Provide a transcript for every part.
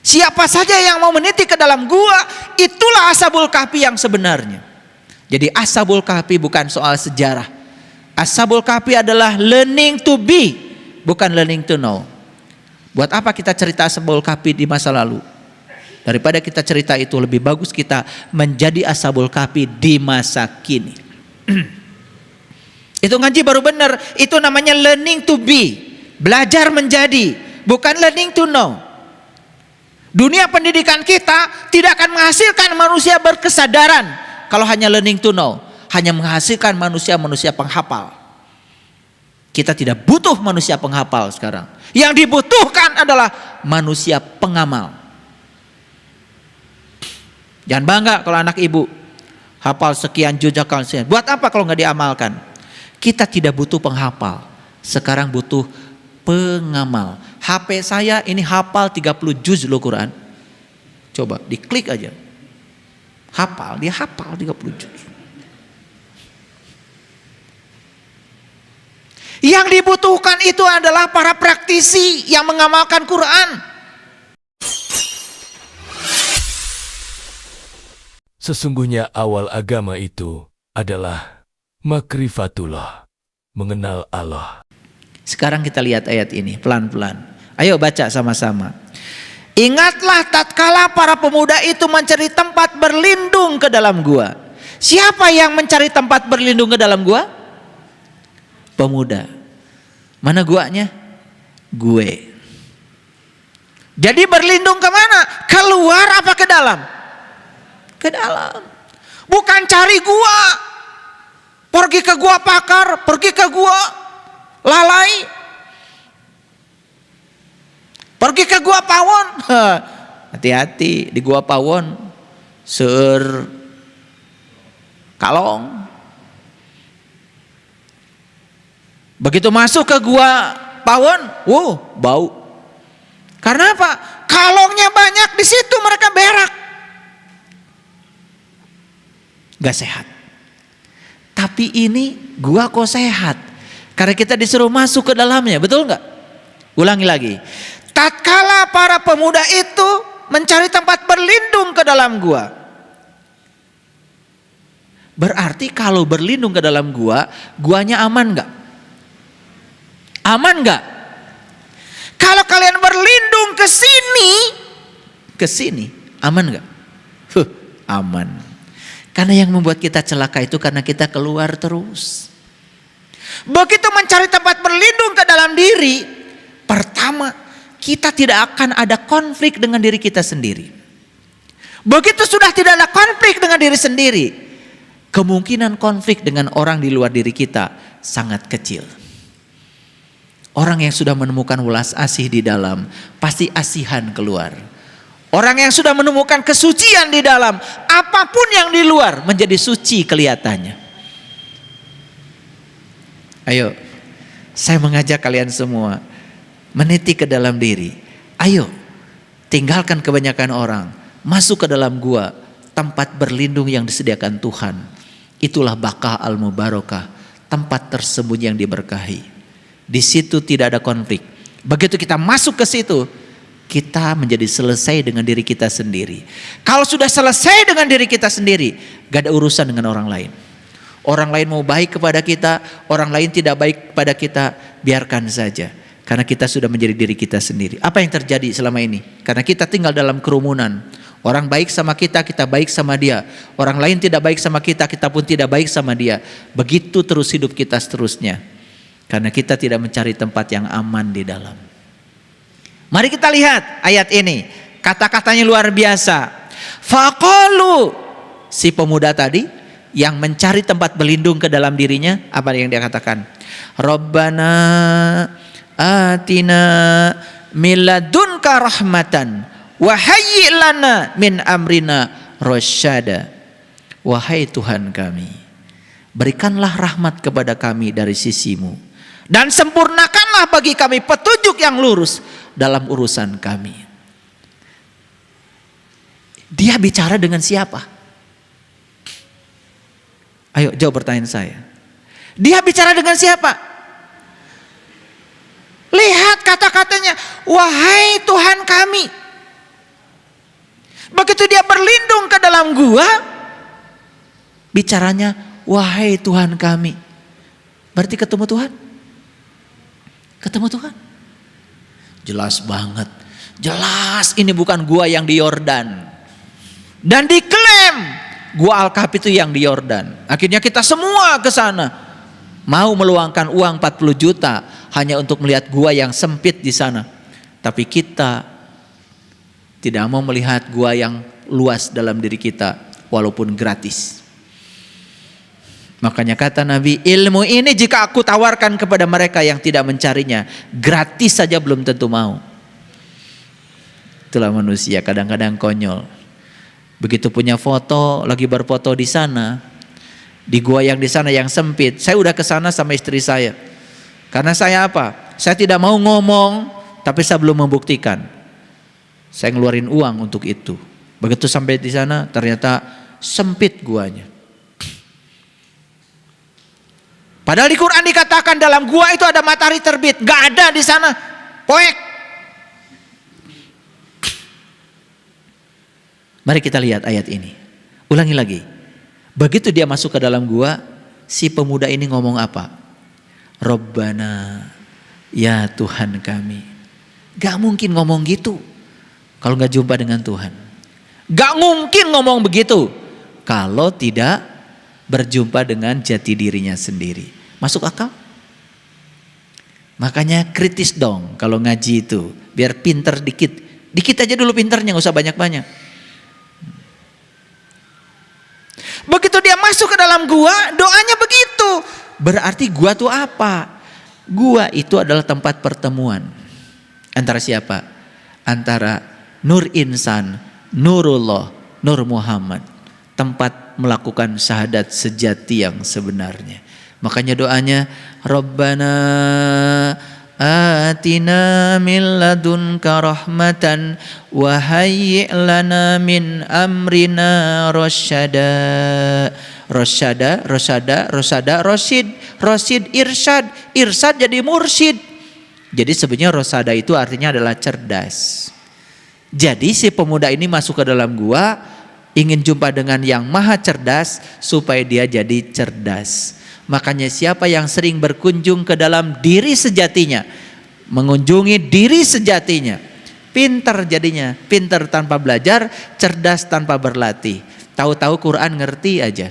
Siapa saja yang mau meniti ke dalam gua, itulah Ashabul Kahfi yang sebenarnya. Jadi Ashabul Kahfi bukan soal sejarah. Ashabul Kahfi adalah learning to be, bukan learning to know. Buat apa kita cerita Ashabul Kahfi di masa lalu? Daripada kita cerita itu, lebih bagus kita menjadi Ashabul Kahfi di masa kini. Itu ngaji baru benar. Itu namanya learning to be. Belajar menjadi, bukan learning to know. Dunia pendidikan kita tidak akan menghasilkan manusia berkesadaran kalau hanya learning to know. Hanya menghasilkan manusia-manusia penghafal. Kita tidak butuh manusia penghafal sekarang. Yang dibutuhkan adalah manusia pengamal. Jangan bangga kalau anak ibu hafal sekian juz, sekian. Buat apa kalau nggak diamalkan? Kita tidak butuh penghafal. Sekarang butuh pengamal. HP saya ini hafal 30 juz loh Quran. Coba diklik aja. Hafal, dia hafal 30 juz. Yang dibutuhkan itu adalah para praktisi yang mengamalkan Quran. Sesungguhnya awal agama itu adalah makrifatullah, mengenal Allah. Sekarang kita lihat ayat ini pelan-pelan. Ayo baca sama-sama. Ingatlah tatkala para pemuda itu mencari tempat berlindung ke dalam gua. Siapa yang mencari tempat berlindung ke dalam gua? Pemuda. Mana guanya? Gue. Jadi berlindung kemana? Keluar apa ke dalam? Ke dalam. Bukan cari gua. Pergi ke gua Pakar, pergi ke gua Lalai, pergi ke gua Pawon. Hati-hati di gua Pawon, seur kalong. Begitu masuk ke gua Pawon, wow, bau. Karena apa? Kalongnya banyak, di situ mereka berak. Gak sehat. Tapi ini gua kok sehat? Karena kita disuruh masuk ke dalamnya, betul nggak? Ulangi lagi. Tatkala para pemuda itu mencari tempat berlindung ke dalam gua. Berarti kalau berlindung ke dalam gua, guanya aman nggak? Aman nggak? Kalau kalian berlindung ke sini, aman nggak? Aman. Karena yang membuat kita celaka itu karena kita keluar terus. Begitu mencari tempat berlindung ke dalam diri, pertama kita tidak akan ada konflik dengan diri kita sendiri. Begitu sudah tidak ada konflik dengan diri sendiri, kemungkinan konflik dengan orang di luar diri kita sangat kecil. Orang yang sudah menemukan welas asih di dalam, pasti asihan keluar. Orang yang sudah menemukan kesucian di dalam, apapun yang di luar menjadi suci kelihatannya. Ayo, saya mengajak kalian semua meniti ke dalam diri. Ayo, tinggalkan kebanyakan orang, masuk ke dalam gua, tempat berlindung yang disediakan Tuhan. Itulah Baqah al-Mubarakah, tempat tersembunyi yang diberkahi. Di situ tidak ada konflik. Begitu kita masuk ke situ, kita menjadi selesai dengan diri kita sendiri. Kalau sudah selesai dengan diri kita sendiri, gak ada urusan dengan orang lain. Orang lain mau baik kepada kita, orang lain tidak baik kepada kita, biarkan saja. Karena kita sudah menjadi diri kita sendiri. Apa yang terjadi selama ini? Karena kita tinggal dalam kerumunan. Orang baik sama kita, kita baik sama dia. Orang lain tidak baik sama kita, kita pun tidak baik sama dia. Begitu terus hidup kita seterusnya. Karena kita tidak mencari tempat yang aman di dalam. Mari kita lihat ayat ini. Kata-katanya luar biasa. Faqalu, si pemuda tadi yang mencari tempat berlindung ke dalam dirinya, apa yang dia katakan? Rabbana atina min ladunka rahmatan wa hayyi' lana min amrina rasyada. Wahai Tuhan kami, berikanlah rahmat kepada kami dari sisimu dan sempurnakanlah bagi kami petunjuk yang lurus dalam urusan kami. Dia bicara dengan siapa? Ayo jawab pertanyaan saya. Dia bicara dengan siapa? Lihat kata-katanya. Wahai Tuhan kami. dalam gua bicaranya, wahai Tuhan kami. Berarti ketemu Tuhan? Ketemu Tuhan? Jelas banget. Jelas ini bukan gua yang di Yordan. Dan diklaim gua Al-Kahfi itu yang di Yordan. Akhirnya kita semua ke sana. Mau meluangkan uang 40 juta hanya untuk melihat gua yang sempit di sana. Tapi kita tidak mau melihat gua yang luas dalam diri kita walaupun gratis. Makanya kata Nabi, ilmu ini jika aku tawarkan kepada mereka yang tidak mencarinya, gratis saja belum tentu mau. Itulah manusia kadang-kadang konyol. Begitu punya foto, lagi berfoto di sana, di gua yang di sana yang sempit, saya udah ke sana sama istri saya. Karena saya apa? Saya tidak mau ngomong, tapi saya belum membuktikan. Saya ngeluarin uang untuk itu. Begitu sampai di sana, ternyata sempit guanya. Padahal di Quran dikatakan dalam gua itu ada matahari terbit, nggak ada di sana. Poek. Mari kita lihat ayat ini. Ulangi lagi. Begitu dia masuk ke dalam gua, si pemuda ini ngomong apa? Rabbana, ya Tuhan kami. Gak mungkin ngomong gitu kalau gak jumpa dengan Tuhan. Gak mungkin ngomong begitu kalau tidak berjumpa dengan jati dirinya sendiri. Masuk akal? Makanya kritis dong kalau ngaji itu. Biar pinter dikit. Dikit aja dulu pinternya, gak usah banyak-banyak. Begitu dia masuk ke dalam gua, doanya begitu. Berarti gua tuh apa? Gua itu adalah tempat pertemuan. Antara siapa? Antara Nur Insan, Nurullah, Nur Muhammad. Tempat melakukan syahadat sejati yang sebenarnya. Makanya doanya, Rabbana atina min ladunka rahmatan wa hayyi' lana min amrina rasyada. Rasyada, rasyid, irsyad jadi mursyid. Jadi sebenarnya rasyada itu artinya adalah cerdas. Jadi si pemuda ini masuk ke dalam gua ingin jumpa dengan yang maha cerdas supaya dia jadi cerdas. Makanya siapa yang sering berkunjung ke dalam diri sejatinya, mengunjungi diri sejatinya, pintar jadinya. Pintar tanpa belajar, cerdas tanpa berlatih. Tahu-tahu Quran ngerti aja.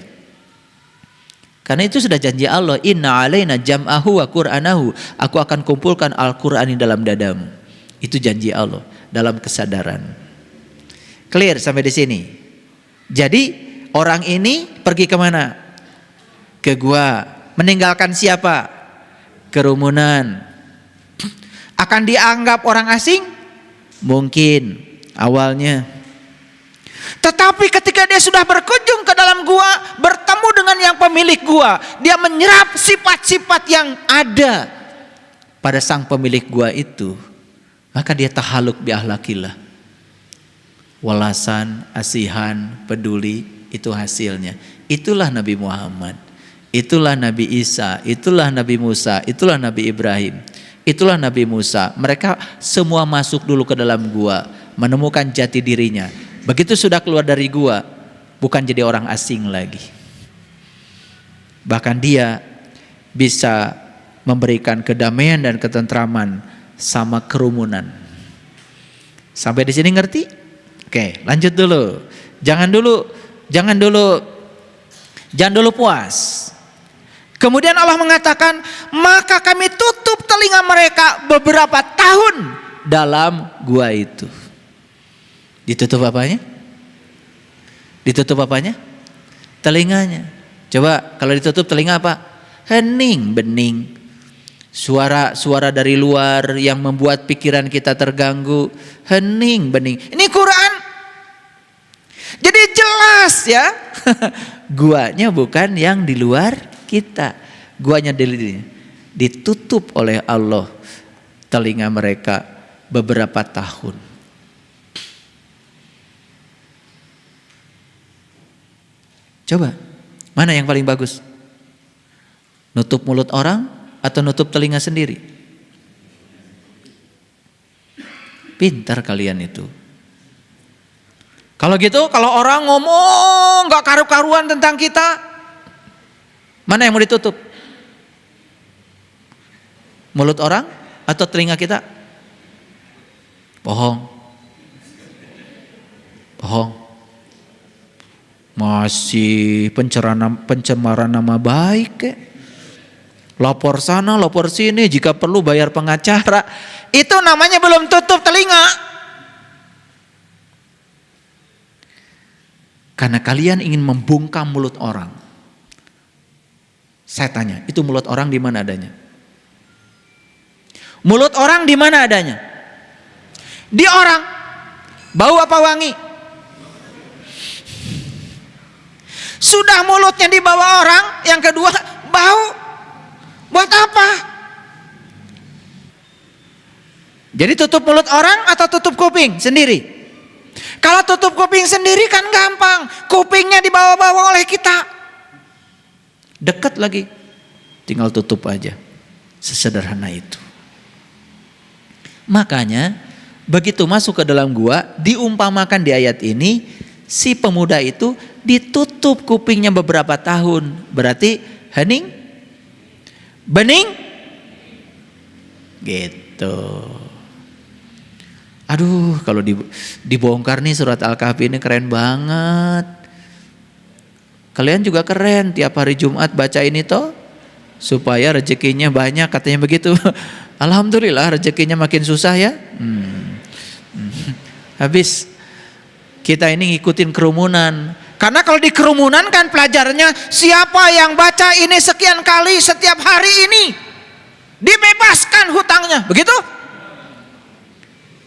Karena itu sudah janji Allah, inna alaina jam'ahu wa qur'anahu. Aku akan kumpulkan Al-Quran di dalam dadamu. Itu janji Allah dalam kesadaran. Clear sampai di sini. Jadi orang ini pergi kemana? Ke gua. Meninggalkan siapa? Kerumunan. Akan dianggap orang asing? Mungkin awalnya. Tetapi ketika dia sudah berkunjung ke dalam gua, bertemu dengan yang pemilik gua, dia menyerap sifat-sifat yang ada pada sang pemilik gua itu, maka dia tahaluk bi ahlakillah. Walasan, asihan, peduli, itu hasilnya. Itulah Nabi Muhammad. Itulah Nabi Isa, itulah Nabi Musa, itulah Nabi Ibrahim, itulah Nabi Musa. Mereka semua masuk dulu ke dalam gua, menemukan jati dirinya. Begitu sudah keluar dari gua, bukan jadi orang asing lagi. Bahkan dia bisa memberikan kedamaian dan ketentraman sama kerumunan. Sampai di sini ngerti? Oke, lanjut dulu. Jangan dulu puas. Kemudian Allah mengatakan, maka kami tutup telinga mereka beberapa tahun dalam gua itu. Ditutup apanya? Ditutup apanya? Telinganya. Coba kalau ditutup telinga apa? Hening, bening. Suara-suara dari luar yang membuat pikiran kita terganggu. Hening, bening. Ini Quran. Jadi jelas ya. Guanya bukan yang di luar kita, guanya ditutup oleh Allah telinga mereka beberapa tahun. Coba, mana yang paling bagus? Nutup mulut orang atau nutup telinga sendiri? Pintar kalian itu. Kalau gitu, kalau orang ngomong gak karu-karuan tentang kita, mana yang mau ditutup? Mulut orang atau telinga kita? Bohong. Masih pencemaran nama baik kek. Lapor sana, lapor sini, jika perlu bayar pengacara. Itu namanya belum tutup telinga. Karena kalian ingin membungkam mulut orang. Saya tanya, itu mulut orang di mana adanya? Mulut orang di mana adanya? Di orang. Bau apa wangi? Sudah mulutnya dibawa orang, yang kedua bau. Buat apa? Jadi tutup mulut orang atau tutup kuping sendiri? Kalau tutup kuping sendiri kan gampang, kupingnya dibawa-bawa oleh kita. Dekat lagi, tinggal tutup aja. Sesederhana itu. Makanya begitu masuk ke dalam gua, diumpamakan di ayat ini, si pemuda itu ditutup kupingnya beberapa tahun. Berarti hening, bening, gitu. Aduh, kalau dibongkar nih surat Al-Kahfi ini keren banget. Kalian juga keren, tiap hari Jumat baca ini toh, supaya rezekinya banyak, katanya begitu. Alhamdulillah rezekinya makin susah ya. Habis kita ini ngikutin kerumunan. Karena kalau di kerumunan kan pelajarannya, siapa yang baca ini sekian kali setiap hari ini, dibebaskan hutangnya, begitu?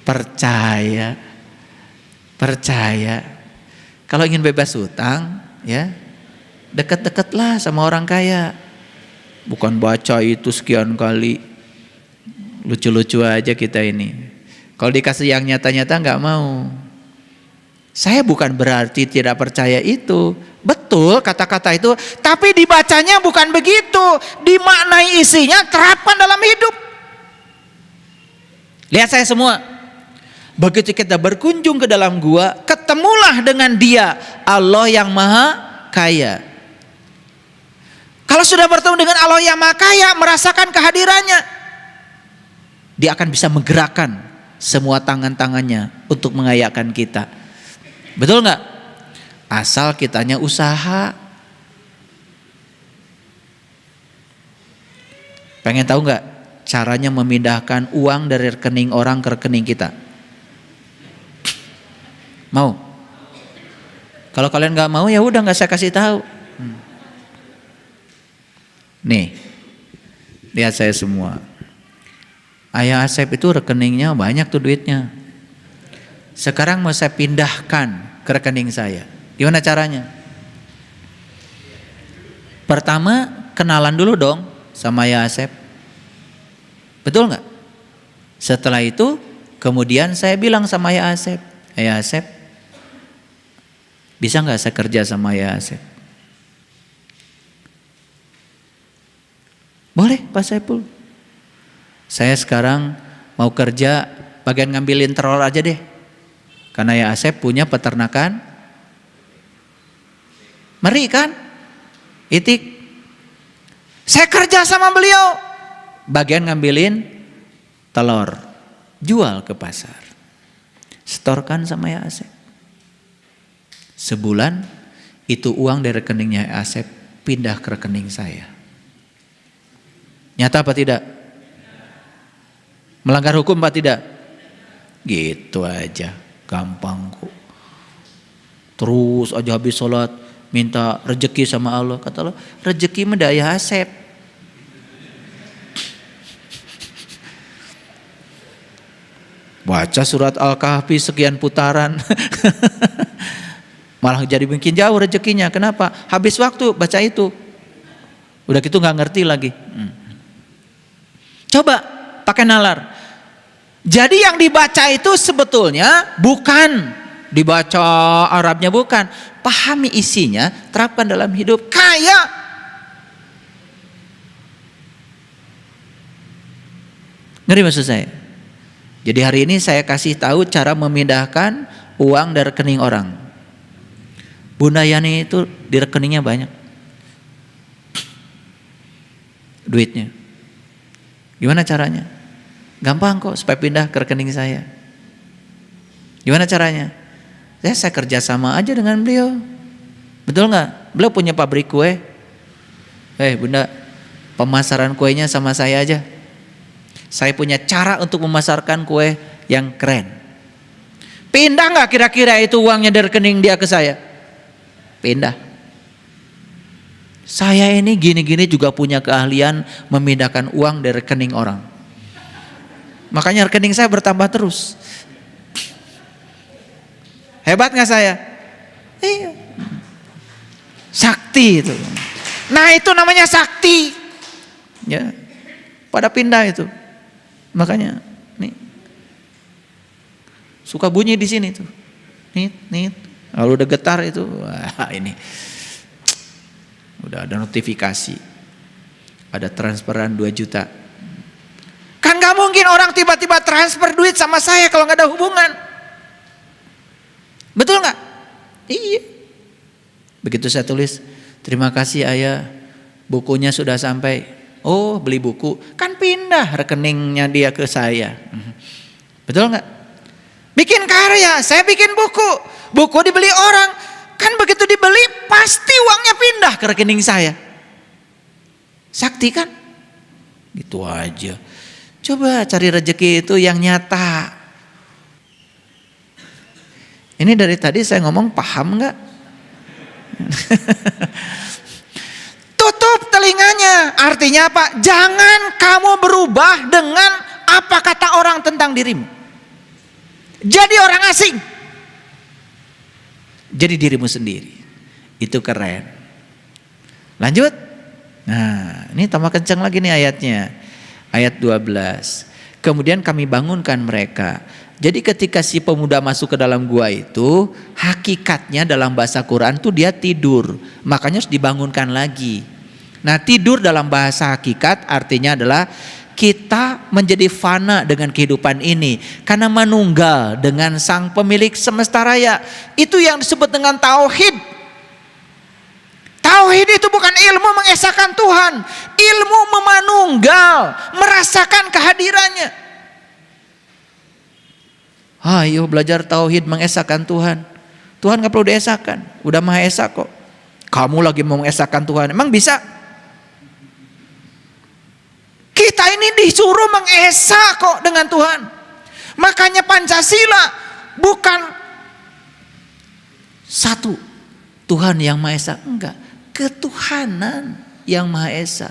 Percaya. Kalau ingin bebas hutang, ya dekat-dekatlah sama orang kaya. Bukan baca itu sekian kali, lucu-lucu aja kita ini. Kalau dikasih yang nyata-nyata nggak mau. Saya bukan berarti tidak percaya itu. Betul kata-kata itu, tapi dibacanya bukan begitu. Dimaknai isinya, terapkan dalam hidup. Lihat saya semua. Begitu kita berkunjung ke dalam gua, ketemulah dengan Dia, Allah yang Maha Kaya. Kalau sudah bertemu dengan Allah yang Maha Kaya, merasakan kehadirannya, Dia akan bisa menggerakkan semua tangan-tangannya untuk mengayakan kita. Betul nggak? Asal kitanya usaha. Pengen tahu nggak caranya memindahkan uang dari rekening orang ke rekening kita? Mau? Kalau kalian nggak mau ya udah nggak saya kasih tahu. Nih, lihat saya semua. Ayah Asep itu rekeningnya banyak tuh duitnya. Sekarang mau saya pindahkan ke rekening saya. Gimana caranya? Pertama kenalan dulu dong sama Ayah Asep. Betul nggak? Setelah itu kemudian saya bilang sama Ayah Asep, Ayah Asep, bisa nggak saya kerja sama Ayah Asep? Boleh Pak Saiful. Saya sekarang mau kerja bagian ngambilin telur aja deh. Karena Ayah Asep punya peternakan meri kan? Itik. Saya kerja sama beliau. Bagian ngambilin telur. Jual ke pasar. Setorkan sama Ayah Asep. Sebulan itu uang dari rekeningnya Ayah Asep pindah ke rekening saya. Nyata apa tidak? Melanggar hukum apa tidak? Gitu aja, gampang kok. Terus aja habis sholat minta rezeki sama Allah. Kata Allah, rezeki mah dari Ayah Asep. Baca surat Al-Kahfi sekian putaran. Malah jadi bikin jauh rezekinya. Kenapa? Habis waktu baca itu. Udah gitu gak ngerti lagi. Coba pakai nalar. Jadi yang dibaca itu sebetulnya bukan dibaca Arabnya, bukan. Pahami isinya, terapkan dalam hidup. Kaya. Ngeri maksud saya? Jadi hari ini saya kasih tahu cara memindahkan uang dari rekening orang. Bunda Yani itu di rekeningnya banyak duitnya. Gimana caranya? Gampang kok supaya pindah ke rekening saya. Gimana caranya? Saya kerja sama aja dengan beliau. Betul nggak? Beliau punya pabrik kue. Bunda, pemasaran kuenya sama saya aja. Saya punya cara untuk memasarkan kue yang keren. Pindah nggak kira-kira itu uangnya dari rekening dia ke saya? Pindah. Saya ini gini-gini juga punya keahlian memindahkan uang dari rekening orang. Makanya rekening saya bertambah terus. Hebat nggak saya? Iya. Sakti itu. Nah itu namanya sakti. Ya. Pada pindah itu. Makanya nih. Suka bunyi di sini tuh. Nit. Kalau udah getar itu, wah ini. Udah ada notifikasi. Ada transferan 2 juta. Kan gak mungkin orang tiba-tiba transfer duit sama saya kalau gak ada hubungan. Betul gak? Iya. Begitu saya tulis, terima kasih ayah, bukunya sudah sampai. Oh beli buku, kan pindah rekeningnya dia ke saya. Betul gak? Bikin karya, saya bikin buku. Buku dibeli orang, kan begitu dibeli pasti uangnya pindah ke rekening saya. Sakti kan? Gitu aja. Coba cari rezeki itu yang nyata. Ini dari tadi saya ngomong paham gak? Tutup telinganya. Artinya apa? Jangan kamu berubah dengan apa kata orang tentang dirimu. Jadi orang asing. Jadi dirimu sendiri. Itu keren. Lanjut. Nah ini tambah kencang lagi nih ayatnya. Ayat 12. Kemudian kami bangunkan mereka. Jadi ketika si pemuda masuk ke dalam gua itu, hakikatnya dalam bahasa Quran tuh dia tidur. Makanya harus dibangunkan lagi. Nah tidur dalam bahasa hakikat artinya adalah kita menjadi fana dengan kehidupan ini. Karena menunggal dengan sang pemilik semesta raya. Itu yang disebut dengan tauhid. Tauhid itu bukan ilmu mengesahkan Tuhan. Ilmu memanunggal, merasakan kehadirannya. Ayo belajar tauhid mengesahkan Tuhan. Tuhan gak perlu diesahkan, udah Maha Esa kok. Kamu lagi mau mengesahkan Tuhan, emang bisa? Kita ini disuruh mengesah kok dengan Tuhan. Makanya Pancasila bukan satu Tuhan yang Maha Esa, enggak, ketuhanan yang Maha Esa.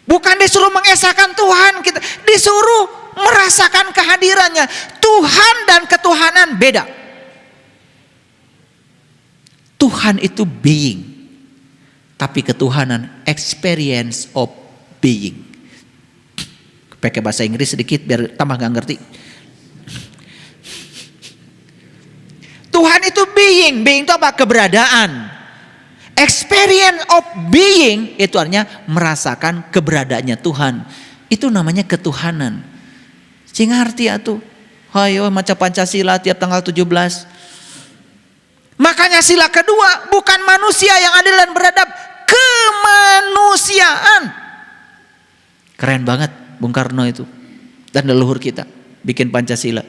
Bukan disuruh mengesahkan Tuhan, kita disuruh merasakan kehadirannya. Tuhan dan ketuhanan beda. Tuhan itu being, tapi ketuhanan experience of being. Pakai bahasa Inggris sedikit biar tambah gak ngerti. Tuhan itu being. Being itu apa? Keberadaan. Experience of being itu artinya merasakan keberadaannya Tuhan. Itu namanya ketuhanan. Sing ngerti atuh. Hayo maca Pancasila tiap tanggal 17. Makanya sila kedua bukan manusia yang adil dan beradab, kemanusiaan. Keren banget Bung Karno itu dan leluhur kita bikin Pancasila.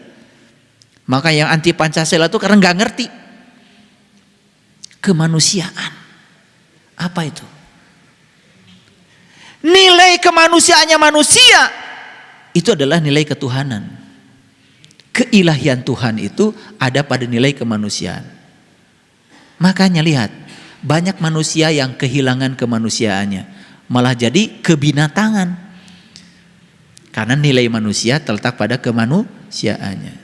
Maka yang anti Pancasila itu karena nggak ngerti kemanusiaan. Apa itu? Nilai kemanusiaannya manusia itu adalah nilai ketuhanan. Keilahian Tuhan itu ada pada nilai kemanusiaan. Makanya lihat, banyak manusia yang kehilangan kemanusiaannya, malah jadi kebinatangan. Karena nilai manusia terletak pada kemanusiaannya.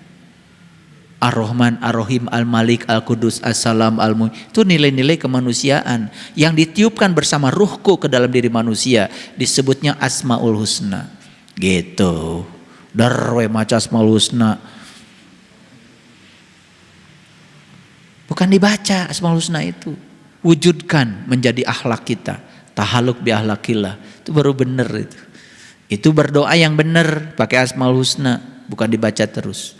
Ar-Rahman, Ar-Rahim, Al-Malik, Al-Qudus, As-Salam, Al-Mu'min. Itu nilai-nilai kemanusiaan yang ditiupkan bersama ruhku ke dalam diri manusia. Disebutnya Asmaul Husna. Gitu. Darwe maca Asmaul Husna. Bukan dibaca Asmaul Husna itu. Wujudkan menjadi akhlak kita. Tahaluk bi akhlakillah. Itu baru benar itu. Itu berdoa yang benar pakai Asmaul Husna, bukan dibaca terus.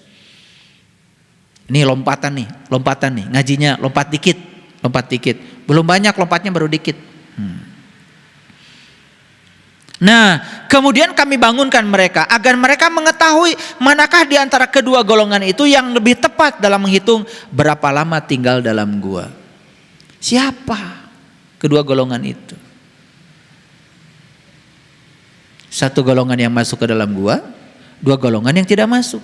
Ini lompatan nih, ngajinya lompat dikit. Belum banyak lompatnya, baru dikit. Nah, kemudian kami bangunkan mereka agar mereka mengetahui manakah di antara kedua golongan itu yang lebih tepat dalam menghitung berapa lama tinggal dalam gua. Siapa kedua golongan itu? Satu golongan yang masuk ke dalam gua, dua golongan yang tidak masuk.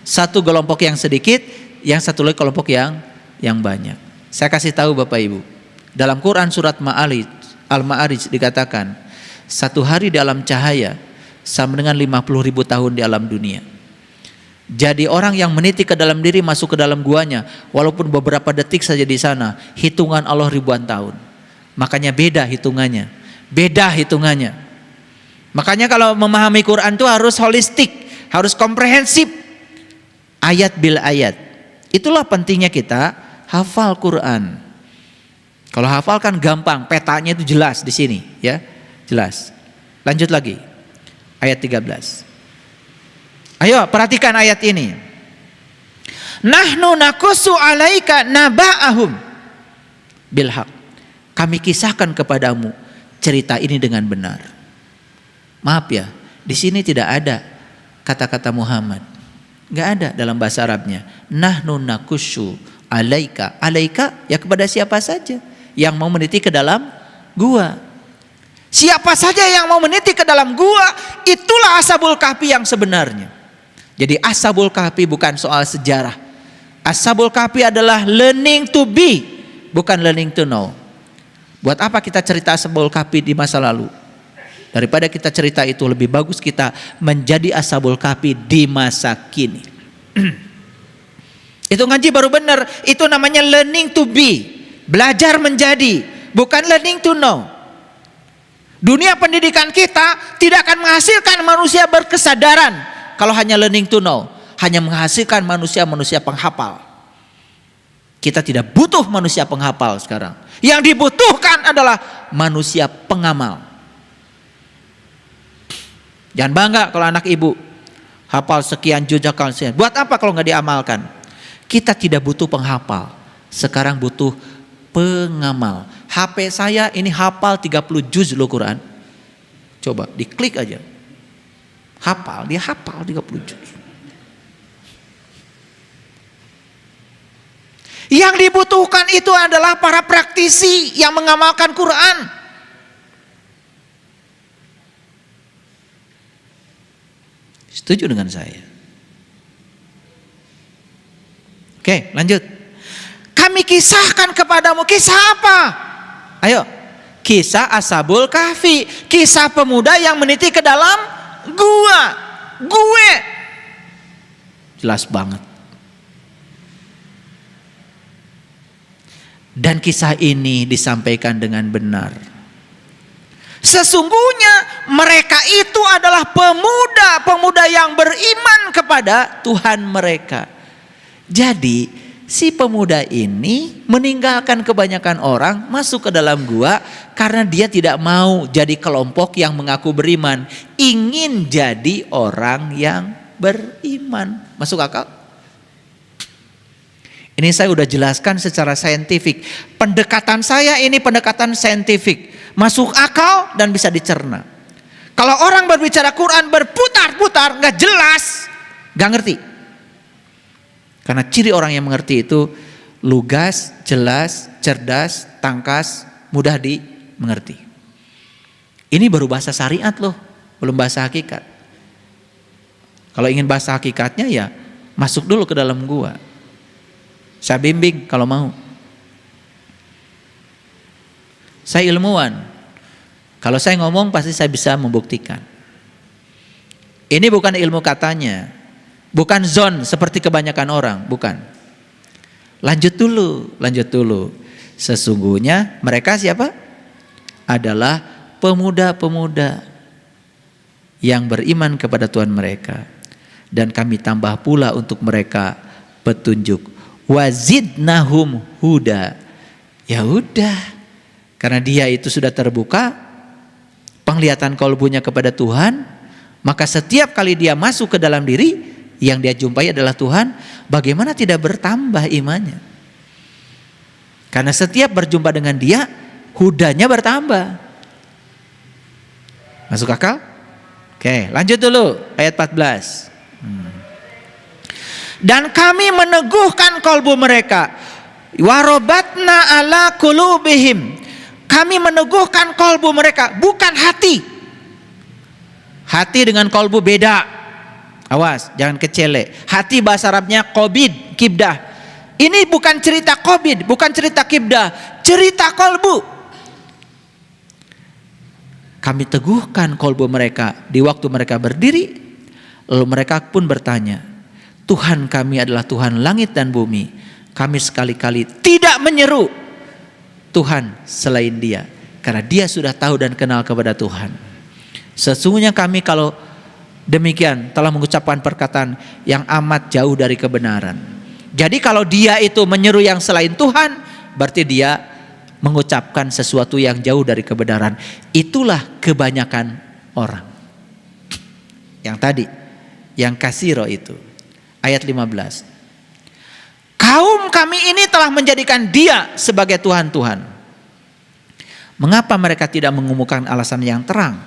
Satu kelompok yang sedikit, yang satu lagi kelompok yang banyak. Saya kasih tahu Bapak Ibu, dalam Quran surat Al-Ma'arij dikatakan, satu hari di alam cahaya sama dengan 50.000 tahun di alam dunia. Jadi orang yang meniti ke dalam diri masuk ke dalam guanya, walaupun beberapa detik saja di sana, hitungan Allah ribuan tahun. Makanya beda hitungannya. Makanya kalau memahami Quran itu harus holistik, harus komprehensif, ayat bil ayat. Itulah pentingnya kita hafal Quran. Kalau hafal kan gampang, petanya itu jelas di sini, ya. Jelas. Lanjut lagi. Ayat 13. Ayo perhatikan ayat ini. Nahnu nakusu alaika naba'ahum bilhaq. Kami kisahkan kepadamu cerita ini dengan benar. Maaf ya, di sini tidak ada kata-kata Muhammad. Enggak ada dalam bahasa Arabnya. Nahnu nakusu alaika. Alaika ya kepada siapa saja yang mau meniti ke dalam gua. Siapa saja yang mau meniti ke dalam gua, itulah Ashabul Kahfi yang sebenarnya. Jadi Ashabul Kahfi bukan soal sejarah. Ashabul Kahfi adalah learning to be, bukan learning to know. Buat apa kita cerita Ashabul Kahfi di masa lalu? Daripada kita cerita itu, lebih bagus kita menjadi Ashabul Kahfi di masa kini. Itu ngaji baru benar. Itu namanya learning to be, belajar menjadi, bukan learning to know. Dunia pendidikan kita tidak akan menghasilkan manusia berkesadaran kalau hanya learning to know, hanya menghasilkan manusia-manusia penghafal. Kita tidak butuh manusia penghafal sekarang. Yang dibutuhkan adalah manusia pengamal. Jangan bangga kalau anak ibu hafal sekian juz, sekian. Buat apa kalau nggak diamalkan? Kita tidak butuh penghafal. Sekarang butuh pengamal. HP saya ini hafal 30 juz loh Quran. Coba diklik aja. Dia hafal 30 juz. Yang dibutuhkan itu adalah para praktisi yang mengamalkan Quran. Setuju dengan saya? Oke, lanjut. Kami kisahkan kepadamu, kisah apa? Ayo, kisah Ashabul Kahfi, kisah pemuda yang meniti ke dalam gua. Gue. Jelas banget. Dan kisah ini disampaikan dengan benar. Sesungguhnya mereka itu adalah pemuda-pemuda yang beriman kepada Tuhan mereka. Jadi si pemuda ini meninggalkan kebanyakan orang, masuk ke dalam gua karena dia tidak mau jadi kelompok yang mengaku beriman, ingin jadi orang yang beriman. Masuk akal? Ini saya udah jelaskan secara saintifik. Pendekatan saya ini pendekatan saintifik, masuk akal dan bisa dicerna. Kalau orang berbicara Quran berputar-putar, nggak jelas, nggak ngerti. Karena ciri orang yang mengerti itu lugas, jelas, cerdas, tangkas, mudah dimengerti. Ini baru bahasa syariat loh, belum bahasa hakikat. Kalau ingin bahasa hakikatnya ya masuk dulu ke dalam gua. Saya bimbing kalau mau. Saya ilmuwan. Kalau saya ngomong pasti saya bisa membuktikan. Ini bukan ilmu katanya. Bukan zon seperti kebanyakan orang, bukan. Lanjut dulu. Sesungguhnya mereka siapa? Adalah pemuda-pemuda yang beriman kepada Tuhan mereka. Dan kami tambah pula untuk mereka petunjuk. Wazidnahum huda. Ya udah. Karena dia itu sudah terbuka penglihatan kalbunya kepada Tuhan, maka setiap kali dia masuk ke dalam diri, yang dia jumpai adalah Tuhan, bagaimana tidak bertambah imannya? Karena setiap berjumpa dengan dia, hudanya bertambah. Masuk akal? Oke, lanjut dulu ayat 14. Dan kami meneguhkan kolbu mereka. Warobatna ala kulubihim. Kami meneguhkan kolbu mereka, bukan hati. Hati dengan kolbu beda. Awas, jangan kecele. Hati bahasa Arabnya qobid, kibdah. Ini bukan cerita qobid, bukan cerita kibdah, cerita kolbu. Kami teguhkan kolbu mereka di waktu mereka berdiri. Lalu mereka pun bertanya, Tuhan kami adalah Tuhan langit dan bumi. Kami sekali-kali tidak menyeru Tuhan selain dia. Karena dia sudah tahu dan kenal kepada Tuhan. Sesungguhnya kami kalau demikian telah mengucapkan perkataan yang amat jauh dari kebenaran. Jadi kalau dia itu menyeru yang selain Tuhan, berarti dia mengucapkan sesuatu yang jauh dari kebenaran. Itulah kebanyakan orang. Yang tadi, yang kasiro itu. Ayat 15. Kaum kami ini telah menjadikan dia sebagai Tuhan-Tuhan. Mengapa mereka tidak mengumumkan alasan yang terang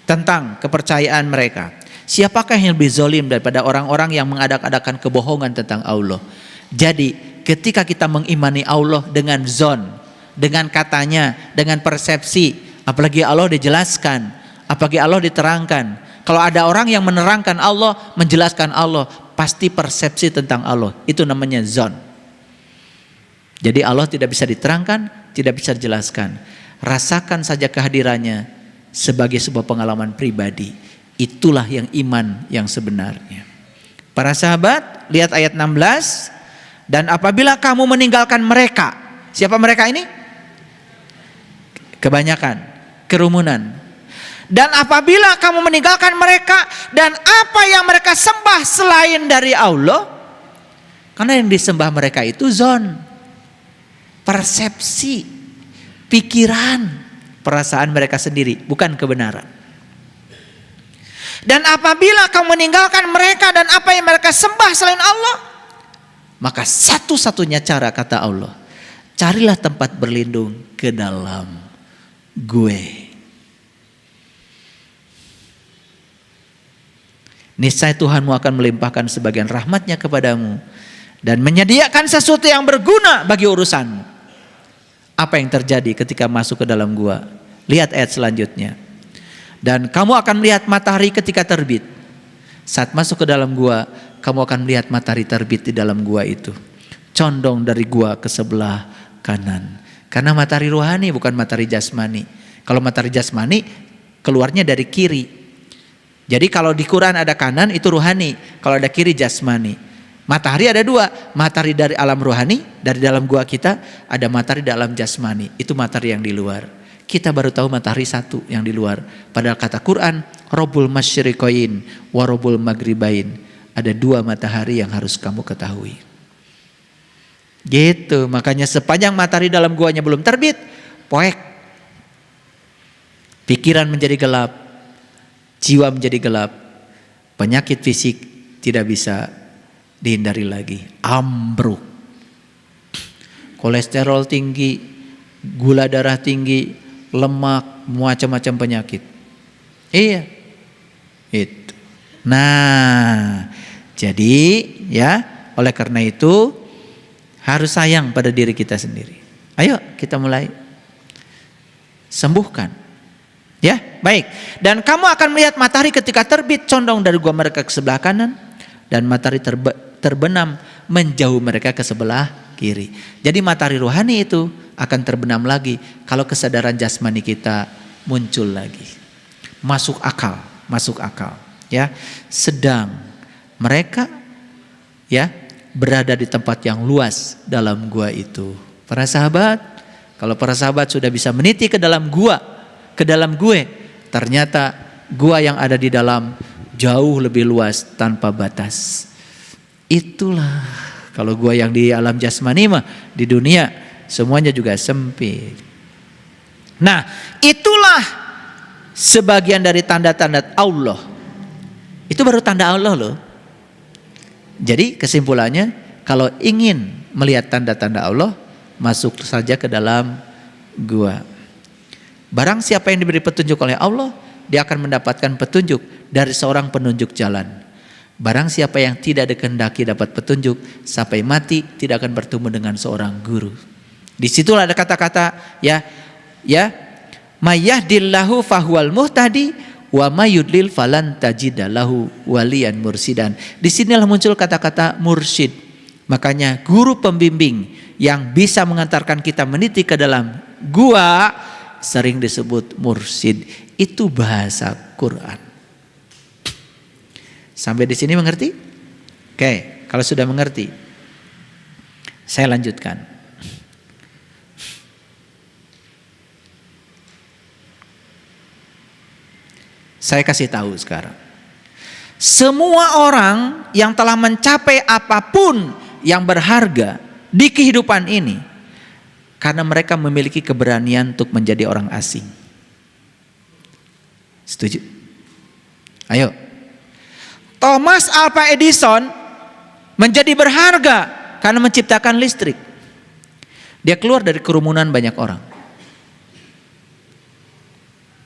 tentang kepercayaan mereka? Siapakah yang lebih zalim daripada orang-orang yang mengadak-adakan kebohongan tentang Allah? Jadi ketika kita mengimani Allah dengan zon, dengan katanya, dengan persepsi, apalagi Allah dijelaskan, apalagi Allah diterangkan. Kalau ada orang yang menerangkan Allah, menjelaskan Allah, pasti persepsi tentang Allah. Itu namanya zon. Jadi Allah tidak bisa diterangkan, tidak bisa dijelaskan. Rasakan saja kehadirannya sebagai sebuah pengalaman pribadi. Itulah yang iman yang sebenarnya. Para sahabat, lihat ayat 16. Dan apabila kamu meninggalkan mereka, siapa mereka ini? Kebanyakan, kerumunan. Dan apabila kamu meninggalkan mereka dan apa yang mereka sembah selain dari Allah, karena yang disembah mereka itu zon, persepsi, pikiran, perasaan mereka sendiri, bukan kebenaran. Dan apabila kamu meninggalkan mereka dan apa yang mereka sembah selain Allah, maka satu-satunya cara, kata Allah, carilah tempat berlindung ke dalam gue. Niscaya Tuhanmu akan melimpahkan sebagian rahmatnya kepadamu dan menyediakan sesuatu yang berguna bagi urusanmu. Apa yang terjadi ketika masuk ke dalam gua? Lihat ayat selanjutnya. Dan kamu akan melihat matahari ketika terbit. Saat masuk ke dalam gua, kamu akan melihat matahari terbit di dalam gua itu. Condong dari gua ke sebelah kanan. Karena matahari rohani bukan matahari jasmani. Kalau matahari jasmani keluarnya dari kiri. Jadi kalau di Quran ada kanan itu rohani, kalau ada kiri jasmani. Matahari ada dua, matahari dari alam rohani, dari dalam gua kita, ada matahari dalam jasmani, itu matahari yang di luar. Kita baru tahu matahari satu yang di luar. Padahal kata Quran, Rabbul Masyriqain wa Rabbul Maghribain. Ada dua matahari yang harus kamu ketahui. Gitu, makanya sepanjang matahari dalam guanya belum terbit, poek. Pikiran menjadi gelap, jiwa menjadi gelap, penyakit fisik tidak bisa dihindari lagi, ambruk, kolesterol tinggi, gula darah tinggi, lemak, macam-macam penyakit. Iya, itu. Nah, jadi ya, oleh karena itu harus sayang pada diri kita sendiri. Ayo kita mulai sembuhkan. Ya, baik. Dan kamu akan melihat matahari ketika terbit condong dari gua mereka ke sebelah kanan dan matahari terbenam menjauh mereka ke sebelah kiri. Jadi matahari rohani itu akan terbenam lagi kalau kesadaran jasmani kita muncul lagi. Masuk akal, ya. Sedang mereka ya berada di tempat yang luas dalam gua itu. Para sahabat, kalau para sahabat sudah bisa meniti ke dalam gua, ke dalam gue, ternyata gua yang ada di dalam jauh lebih luas tanpa batas. Itulah kalau gua yang di alam jasmani mah di dunia semuanya juga sempit. Nah, itulah sebagian dari tanda-tanda Allah. Itu baru tanda Allah loh. Jadi kesimpulannya, kalau ingin melihat tanda-tanda Allah, masuk saja ke dalam gua. Barang siapa yang diberi petunjuk oleh Allah, dia akan mendapatkan petunjuk dari seorang penunjuk jalan. Barang siapa yang tidak dikehendaki dapat petunjuk, sampai mati tidak akan bertemu dengan seorang guru. Disitulah ada kata-kata ya, mayyahdillahu fahuwal muhtadi wa mayyudlil falan tajidalahu waliyan mursidan. Disinilah muncul kata-kata mursyid. Makanya guru pembimbing yang bisa mengantarkan kita meniti ke dalam gua sering disebut mursyid. Itu bahasa Quran. Sampai di sini mengerti? Oke, kalau sudah mengerti, saya lanjutkan. Saya kasih tahu sekarang. Semua orang yang telah mencapai apapun yang berharga di kehidupan ini, karena mereka memiliki keberanian untuk menjadi orang asing. Setuju? Ayo. Thomas Alva Edison menjadi berharga karena menciptakan listrik. Dia keluar dari kerumunan banyak orang.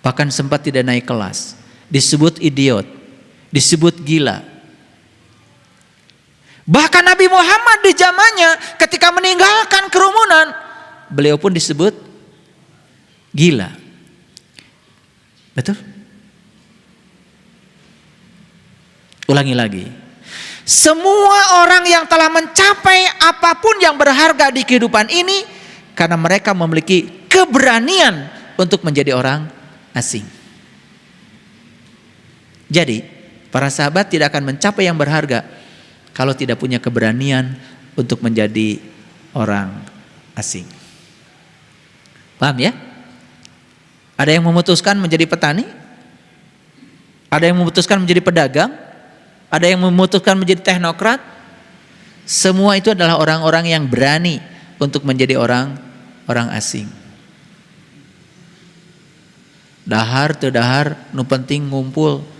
Bahkan sempat tidak naik kelas. Disebut idiot, disebut gila. Bahkan Nabi Muhammad di zamannya ketika meninggalkan kerumunan, beliau pun disebut gila. Betul? Ulangi lagi. Semua orang yang telah mencapai apapun yang berharga di kehidupan ini, karena mereka memiliki keberanian untuk menjadi orang asing. Jadi, para sahabat tidak akan mencapai yang berharga kalau tidak punya keberanian untuk menjadi orang asing. Paham ya? Ada yang memutuskan menjadi petani? Ada yang memutuskan menjadi pedagang? Ada yang memutuskan menjadi teknokrat? Semua itu adalah orang-orang yang berani untuk menjadi orang asing. Dahar teu dahar, nu penting ngumpul.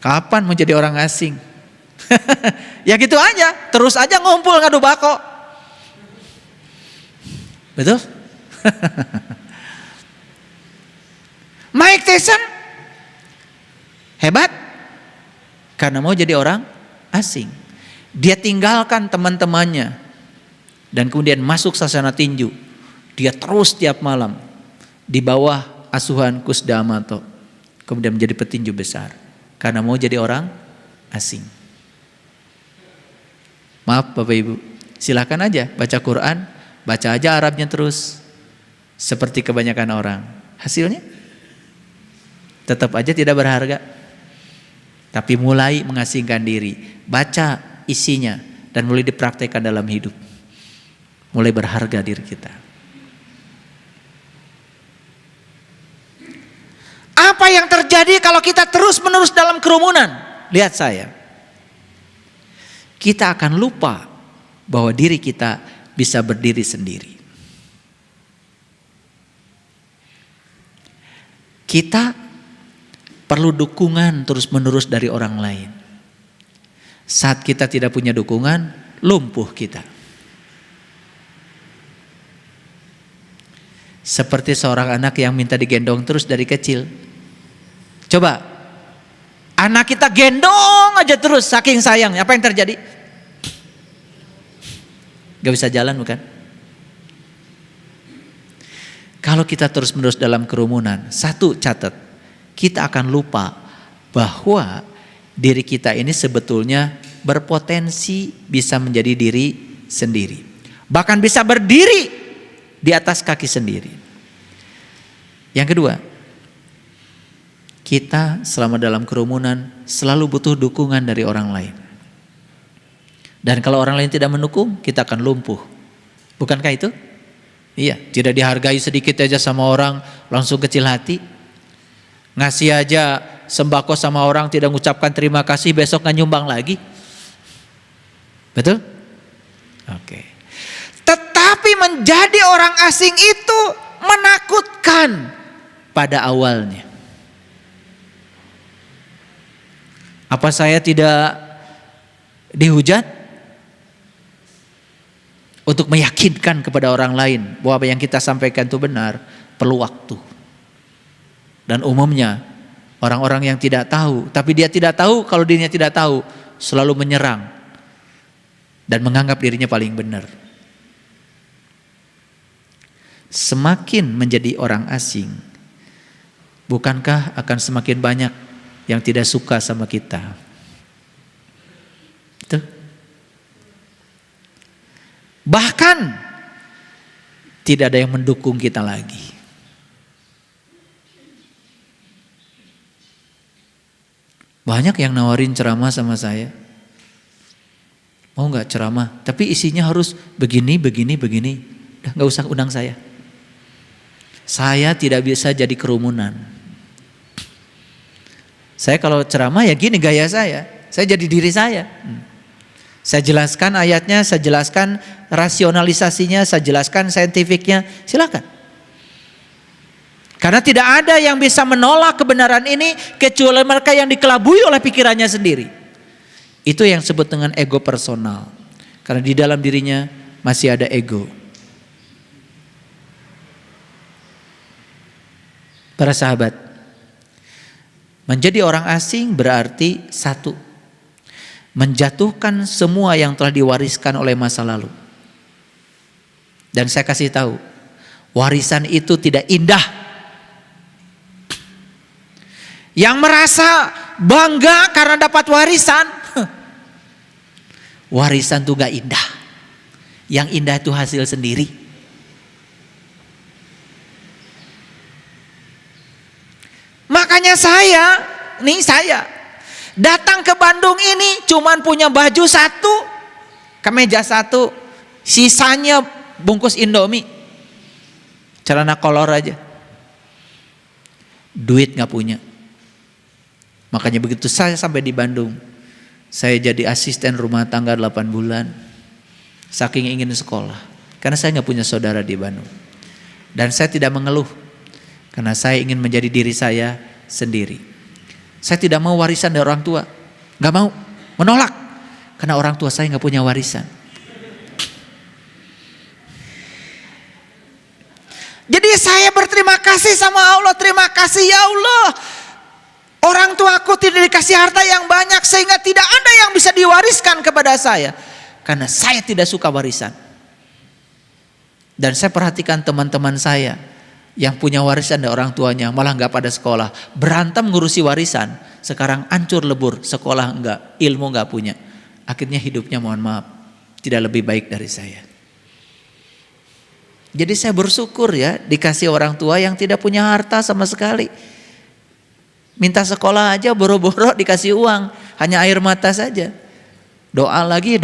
Kapan mau jadi orang asing? Ya gitu aja, terus aja ngumpul ngadu bako. Betul? Mike Tyson hebat karena mau jadi orang asing. Dia tinggalkan teman-temannya dan kemudian masuk sasana tinju. Dia terus tiap malam di bawah asuhan Kus Damato, kemudian menjadi petinju besar. Karena mau jadi orang asing. Maaf Bapak Ibu, silakan aja baca Quran, baca aja Arabnya terus. Seperti kebanyakan orang. Hasilnya tetap aja tidak berharga. Tapi mulai mengasingkan diri. Baca isinya dan mulai dipraktekkan dalam hidup. Mulai berharga diri kita. Apa yang terjadi kalau kita terus-menerus dalam kerumunan? Lihat saya. Kita akan lupa bahwa diri kita bisa berdiri sendiri. Kita perlu dukungan terus-menerus dari orang lain. Saat kita tidak punya dukungan, lumpuh kita. Seperti seorang anak yang minta digendong terus dari kecil. Coba, anak kita gendong aja terus saking sayangnya, apa yang terjadi? Gak bisa jalan bukan? Kalau kita terus-menerus dalam kerumunan, satu catat, kita akan lupa bahwa diri kita ini sebetulnya berpotensi bisa menjadi diri sendiri. Bahkan bisa berdiri di atas kaki sendiri. Yang kedua, kita selama dalam kerumunan selalu butuh dukungan dari orang lain. Dan kalau orang lain tidak mendukung, kita akan lumpuh. Bukankah itu? Iya, tidak dihargai sedikit aja sama orang, langsung kecil hati. Ngasih aja sembako sama orang, tidak mengucapkan terima kasih, besok nggak nyumbang lagi. Betul? Oke. Tetapi menjadi orang asing itu menakutkan pada awalnya. Apa saya tidak dihujat untuk meyakinkan kepada orang lain bahwa apa yang kita sampaikan itu benar? Perlu waktu. Dan umumnya orang-orang yang tidak tahu, tapi dia tidak tahu, kalau dirinya tidak tahu, selalu menyerang dan menganggap dirinya paling benar. Semakin menjadi orang asing, bukankah akan semakin banyak yang tidak suka sama kita? Itu. Bahkan tidak ada yang mendukung kita lagi. Banyak yang nawarin ceramah sama saya. Mau gak ceramah? Tapi isinya harus begini, begini, begini. Udah gak usah undang saya. Saya tidak bisa jadi kerumunan. Saya kalau ceramah ya gini gaya saya. Saya jadi diri saya. Saya jelaskan ayatnya, saya jelaskan rasionalisasinya, saya jelaskan saintifiknya. Silakan. Karena tidak ada yang bisa menolak kebenaran ini kecuali mereka yang dikelabui oleh pikirannya sendiri. Itu yang disebut dengan ego personal. Karena di dalam dirinya masih ada ego. Para sahabat, menjadi orang asing berarti satu, menjatuhkan semua yang telah diwariskan oleh masa lalu. Dan saya kasih tahu, warisan itu tidak indah. Yang merasa bangga karena dapat warisan, warisan itu gak indah. Yang indah itu hasil sendiri. Makanya saya datang ke Bandung ini cuman punya baju satu, kemeja satu, sisanya bungkus Indomie, celana kolor aja. Duit gak punya. Makanya begitu saya sampai di Bandung, saya jadi asisten rumah tangga 8 bulan. Saking ingin sekolah, karena saya gak punya saudara di Bandung. Dan saya tidak mengeluh, karena saya ingin menjadi diri saya sendiri. Saya tidak mau warisan dari orang tua, gak mau, menolak. Karena orang tua saya gak punya warisan. Jadi saya berterima kasih sama Allah, terima kasih ya Allah. Orang tuaku tidak dikasih harta yang banyak sehingga tidak ada yang bisa diwariskan kepada saya. Karena saya tidak suka warisan. Dan saya perhatikan teman-teman saya yang punya warisan dari orang tuanya malah gak pada sekolah. Berantem ngurusi warisan. Sekarang hancur lebur, sekolah enggak, ilmu gak punya. Akhirnya hidupnya mohon maaf tidak lebih baik dari saya. Jadi saya bersyukur ya dikasih orang tua yang tidak punya harta sama sekali. Minta sekolah aja boro-boro dikasih uang, hanya air mata saja. Doa lagi.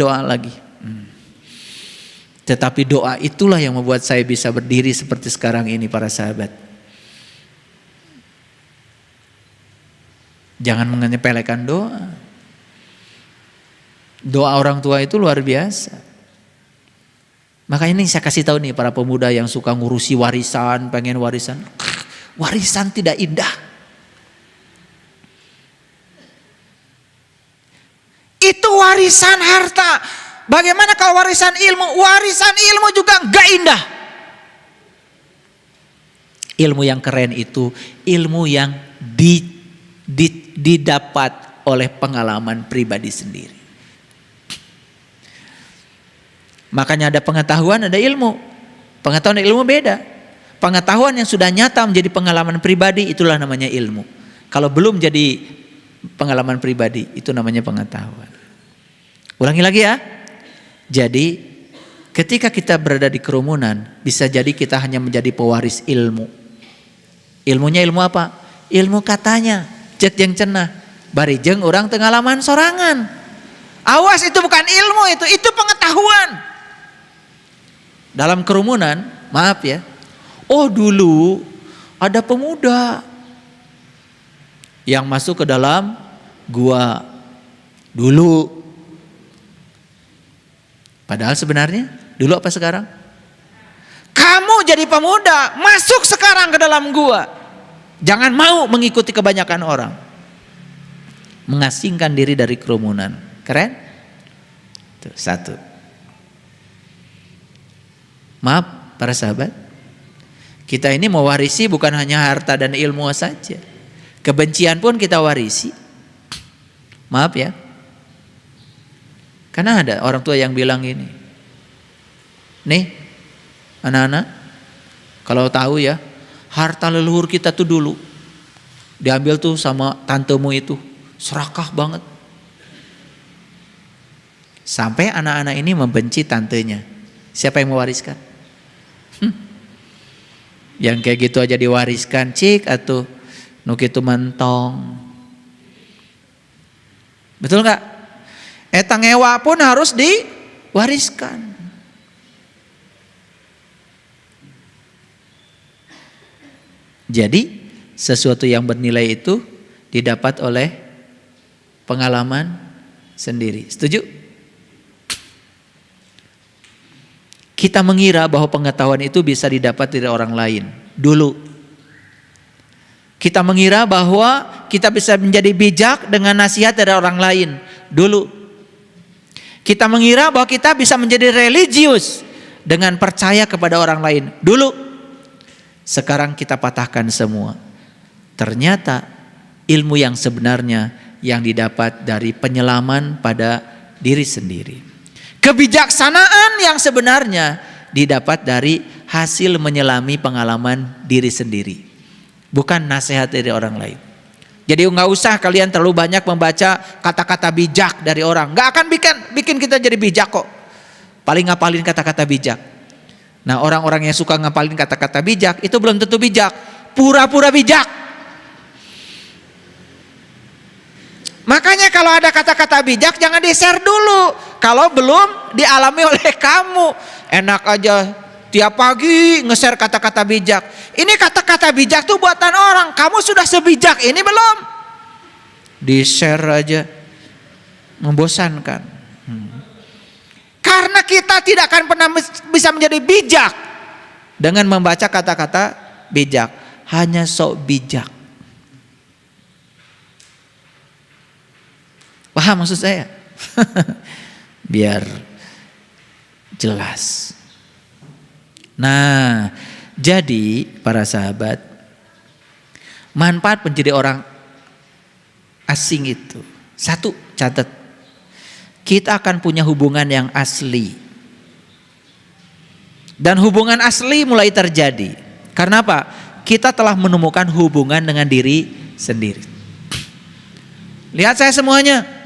Tetapi doa itulah yang membuat saya bisa berdiri seperti sekarang ini para sahabat. Jangan menyepelekan doa. Doa orang tua itu luar biasa. Makanya ini saya kasih tahu nih para pemuda yang suka ngurusi warisan, pengen warisan. Warisan tidak indah. Itu warisan harta. Bagaimana kalau warisan ilmu? Warisan ilmu juga gak indah. Ilmu yang keren itu ilmu yang didapat oleh pengalaman pribadi sendiri. Makanya ada pengetahuan, ada ilmu. Pengetahuan dan ilmu beda. Pengetahuan yang sudah nyata menjadi pengalaman pribadi, itulah namanya ilmu. Kalau belum jadi pengalaman pribadi, itu namanya pengetahuan. Ulangi lagi ya. Jadi ketika kita berada di kerumunan, bisa jadi kita hanya menjadi pewaris ilmu. Ilmunya ilmu apa? Ilmu katanya, cek yang cenah. Barijeng orang tengalaman sorangan. Awas, itu bukan ilmu, itu pengetahuan. Dalam kerumunan, maaf ya. Oh dulu ada pemuda yang masuk ke dalam gua dulu. Padahal sebenarnya dulu apa sekarang? Kamu jadi pemuda, masuk sekarang ke dalam gua. Jangan mau mengikuti kebanyakan orang. mengasingkan diri dari kerumunan. Keren? Itu satu. Maaf para sahabat, kita ini mewarisi bukan hanya harta dan ilmu saja. Kebencian pun kita warisi. Maaf ya. Karena ada orang tua yang bilang gini, nih anak-anak, kalau tahu ya, harta leluhur kita tuh dulu diambil tuh sama tantemu itu, serakah banget. Sampai anak-anak ini membenci tantenya. Siapa yang mewariskan? Yang kayak gitu aja diwariskan, cik atau nuk itu mentong. Betul nggak? Eta ngewa pun harus diwariskan. Jadi sesuatu yang bernilai itu didapat oleh pengalaman sendiri. Setuju? Kita mengira bahwa pengetahuan itu bisa didapat dari orang lain. Dulu kita mengira bahwa kita bisa menjadi bijak dengan nasihat dari orang lain. Dulu kita mengira bahwa kita bisa menjadi religius dengan percaya kepada orang lain. Dulu. Sekarang kita patahkan semua. Ternyata ilmu yang sebenarnya yang didapat dari penyelaman pada diri sendiri. Kebijaksanaan yang sebenarnya didapat dari hasil menyelami pengalaman diri sendiri. Bukan nasihat dari orang lain. Jadi nggak usah kalian terlalu banyak membaca kata-kata bijak dari orang. Nggak akan bikin kita jadi bijak kok. Paling ngapalin kata-kata bijak. Nah, orang-orang yang suka ngapalin kata-kata bijak itu belum tentu bijak. Pura-pura bijak. Makanya kalau ada kata-kata bijak jangan di-share dulu. Kalau belum dialami oleh kamu. Enak aja tiap pagi nge-share kata-kata bijak. Ini kata-kata bijak tuh buatan orang. Kamu sudah sebijak ini belum? Di-share aja. Membosankan. Karena kita tidak akan pernah bisa menjadi bijak dengan membaca kata-kata bijak. Hanya sok bijak. Paham maksud saya? Biar jelas. Nah, jadi para sahabat, manfaat menjadi orang asing itu. Satu, catat. Kita akan punya hubungan yang asli. Dan hubungan asli mulai terjadi. Karena apa? Kita telah menemukan hubungan dengan diri sendiri. Lihat saya semuanya.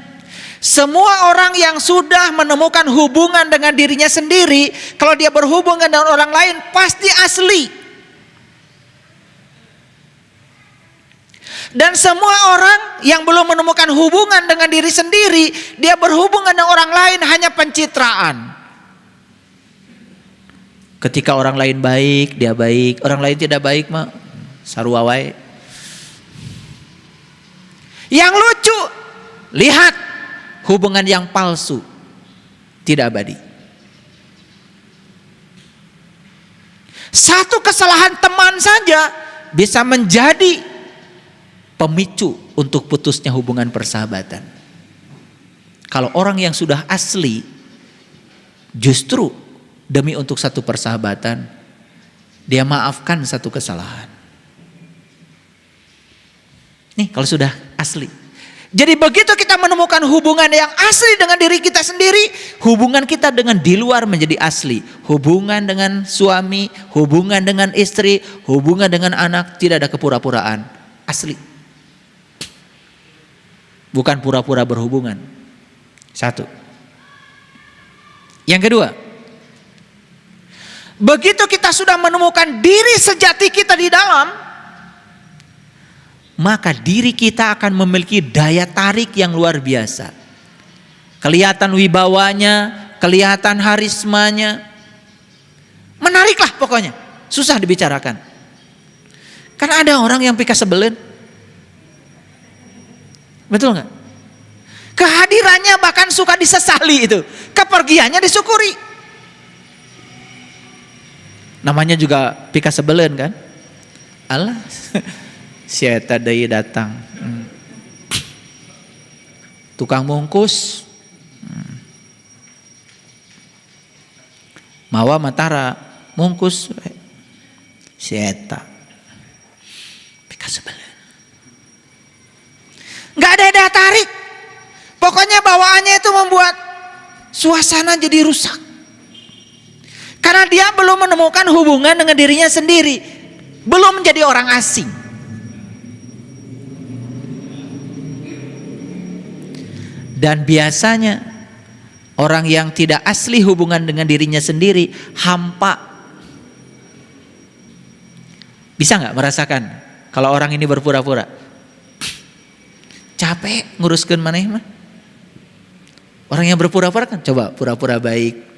Semua orang yang sudah menemukan hubungan dengan dirinya sendiri, kalau dia berhubungan dengan orang lain pasti asli. Dan semua orang yang belum menemukan hubungan dengan diri sendiri, dia berhubungan dengan orang lain hanya pencitraan. Ketika orang lain baik, dia baik. Orang lain tidak baik mah sarua wae. Yang lucu, lihat hubungan yang palsu, tidak abadi. Satu kesalahan teman saja bisa menjadi pemicu untuk putusnya hubungan persahabatan. Kalau orang yang sudah asli, justru demi untuk satu persahabatan, dia maafkan satu kesalahan. Nih kalau sudah asli. Jadi begitu kita menemukan hubungan yang asli dengan diri kita sendiri, hubungan kita dengan di luar menjadi asli. Hubungan dengan suami, hubungan dengan istri, hubungan dengan anak, tidak ada kepura-puraan. Asli. Bukan pura-pura berhubungan. Satu. Yang kedua, begitu kita sudah menemukan diri sejati kita di dalam, maka diri kita akan memiliki daya tarik yang luar biasa. Kelihatan wibawanya, kelihatan harismanya. Menariklah pokoknya. Susah dibicarakan. Karena ada orang yang pika sebelin. Betul nggak? Kehadirannya bahkan suka disesali itu. Kepergiannya disyukuri. Namanya juga pika sebelin kan? Allah. Si eta deui datang. tukang bungkus. Mawa matara mungkus si eta. Pika sebelen. Nggak ada daya tarik. Pokoknya bawaannya itu membuat suasana jadi rusak. Karena dia belum menemukan hubungan dengan dirinya sendiri. Belum menjadi orang asing. Dan biasanya orang yang tidak asli hubungan dengan dirinya sendiri hampa. Bisa nggak merasakan kalau orang ini berpura-pura? Capek nguruskan maneh mah. Orang yang berpura-pura kan coba pura-pura baik.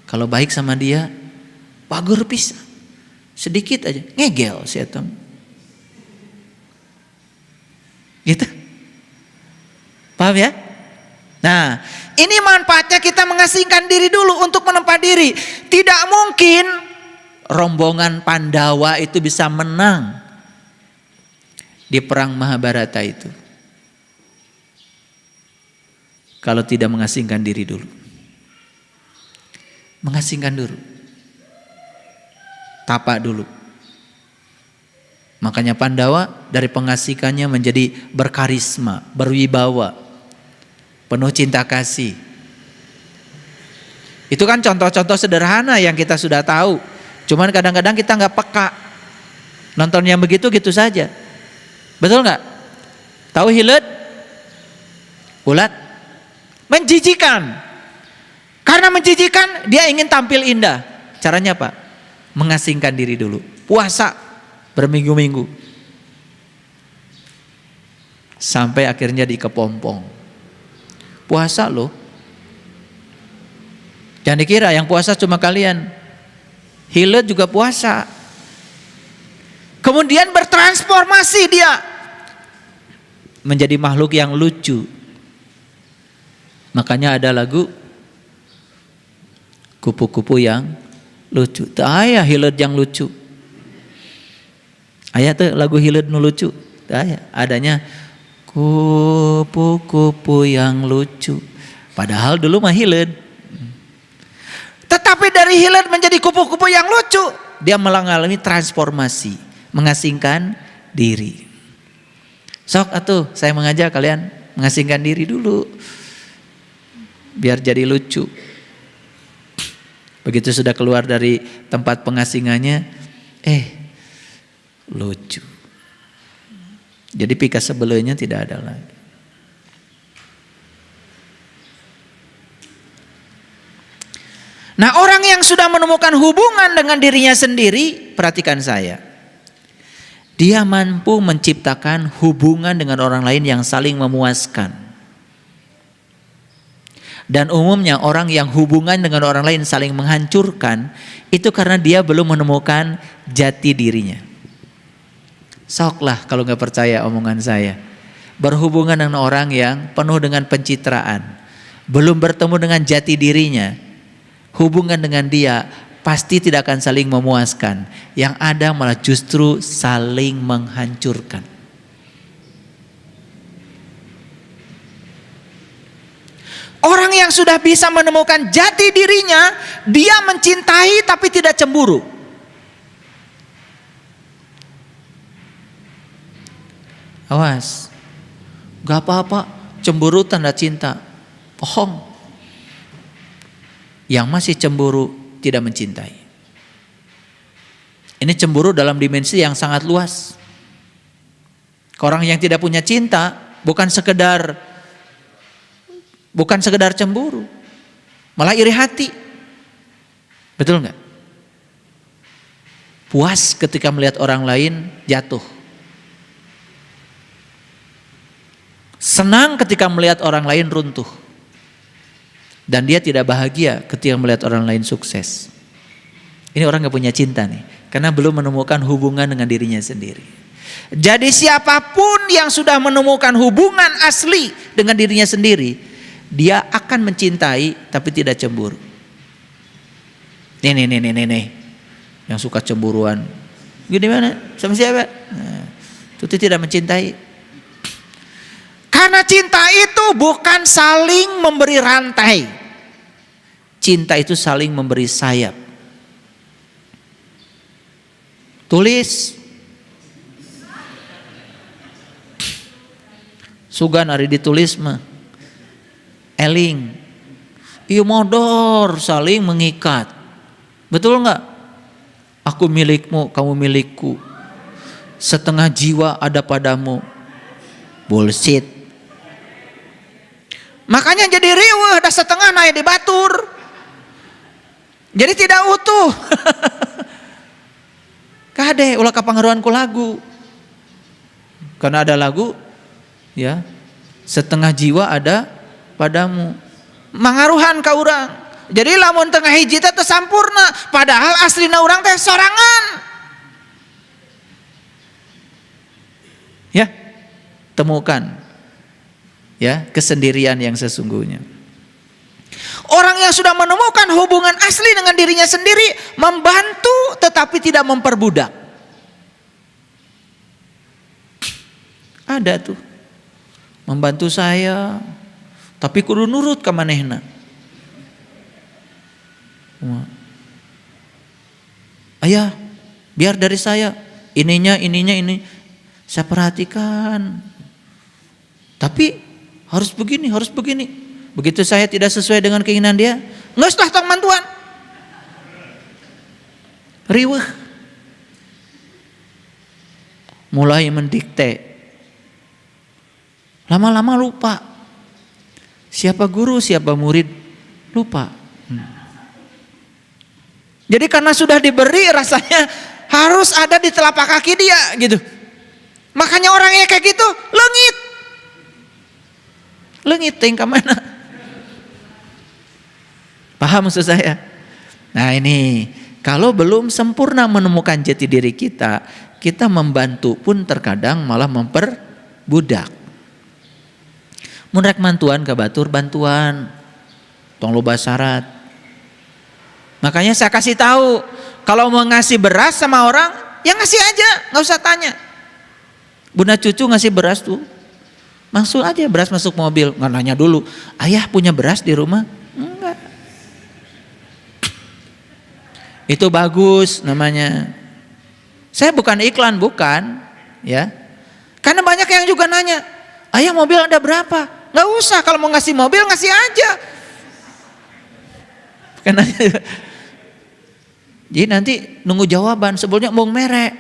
Kalau baik sama dia, pagur pisah. Sedikit aja ngegel si eta. Gitu. Paham ya? Nah, ini manfaatnya kita mengasingkan diri dulu untuk menempa diri. Tidak mungkin rombongan Pandawa itu bisa menang di perang Mahabharata itu kalau tidak mengasingkan diri dulu. Mengasingkan dulu. Tapak dulu. Makanya Pandawa dari pengasihkannya menjadi berkarisma, berwibawa, penuh cinta kasih. Itu kan contoh-contoh sederhana yang kita sudah tahu. Cuman kadang-kadang kita nggak peka. Nonton yang begitu gitu saja. Betul nggak? Tahu hilet? Ulat? Menjijikan. Karena menjijikan dia ingin tampil indah. Caranya apa? Mengasingkan diri dulu. Puasa berminggu-minggu. Sampai akhirnya dikepompong. Puasa loh. Jangan dikira yang puasa cuma kalian. Hilet juga puasa. Kemudian bertransformasi dia menjadi makhluk yang lucu. Makanya ada lagu kupu-kupu yang lucu. Teu aya hilet yang lucu. Aya tuh lagu hilet nu lucu. Teu aya. Adanya kupu-kupu yang lucu. Padahal dulu mah hilet. Tetapi dari hilet menjadi kupu-kupu yang lucu, dia mengalami transformasi, mengasingkan diri. Sok atuh saya mengajak kalian mengasingkan diri dulu. Biar jadi lucu. Begitu sudah keluar dari tempat pengasingannya, lucu. Jadi pika sebelahnya tidak ada lagi. Nah, orang yang sudah menemukan hubungan dengan dirinya sendiri, perhatikan saya. Dia mampu menciptakan hubungan dengan orang lain yang saling memuaskan. Dan umumnya orang yang hubungan dengan orang lain saling menghancurkan, itu karena dia belum menemukan jati dirinya. Soklah kalau nggak percaya omongan saya. Berhubungan dengan orang yang penuh dengan pencitraan, belum bertemu dengan jati dirinya, hubungan dengan dia pasti tidak akan saling memuaskan. Yang ada malah justru saling menghancurkan. Orang yang sudah bisa menemukan jati dirinya, dia mencintai tapi tidak cemburu. Awas, gak apa-apa, cemburu tanda cinta. Bohong. Yang masih cemburu tidak mencintai. Ini cemburu dalam dimensi yang sangat luas. Orang yang tidak punya cinta bukan sekedar cemburu, malah iri hati. Betul nggak? Puas ketika melihat orang lain jatuh. Senang ketika melihat orang lain runtuh. Dan dia tidak bahagia ketika melihat orang lain sukses. Ini orang gak punya cinta nih. Karena belum menemukan hubungan dengan dirinya sendiri. Jadi siapapun yang sudah menemukan hubungan asli dengan dirinya sendiri, dia akan mencintai tapi tidak cemburu. Nih. Yang suka cemburuan. Gimana? Sama siapa? Nah, itu tidak mencintai. Karena cinta itu bukan saling memberi rantai. Cinta itu saling memberi sayap. Tulis. Sugan ari ditulis mah. Eling. Ieu modor saling mengikat. Betul enggak? Aku milikmu, kamu milikku. Setengah jiwa ada padamu. Bullshit. Makanya jadi riweuh, dah setengah naik di batur. Jadi tidak utuh. Kade ulah kapangaruhan ku lagu. Karena ada lagu ya, setengah jiwa ada padamu. Mangaruhan ka urang. Jadi lamun tengah hiji teh sampurna, padahal aslina urang teh sorangan. Ya, temukan ya kesendirian yang sesungguhnya. Orang yang sudah menemukan hubungan asli dengan dirinya sendiri, membantu tetapi tidak memperbudak. Ada tuh membantu saya, tapi kudu nurut ka manehna. Ayah, biar dari saya ininya ini saya perhatikan. Tapi harus begini. Begitu saya tidak sesuai dengan keinginan dia, nggak usah tong mantuan. Riweuh. Mulai mendikte. Lama-lama lupa. Siapa guru, siapa murid, lupa. Jadi karena sudah diberi rasanya harus ada di telapak kaki dia gitu. Makanya orangnya kayak gitu lengit tingkah mana? Paham maksud saya? Nah ini kalau belum sempurna menemukan jati diri kita, kita membantu pun terkadang malah memperbudak. Mun rek mantuan ka batur bantuan, tong loba syarat. Makanya saya kasih tahu, kalau mau ngasih beras sama orang, ya ngasih aja, nggak usah tanya. Bunda cucu ngasih beras tuh, langsung aja beras masuk mobil, nggak nanya dulu. Ayah punya beras di rumah? Enggak. Itu bagus namanya. Saya bukan iklan, bukan, ya. Karena banyak yang juga nanya, ayah mobil ada berapa? Nggak usah, kalau mau ngasih mobil ngasih aja. Karena jadi nanti nunggu jawaban sebelumnya mau merek.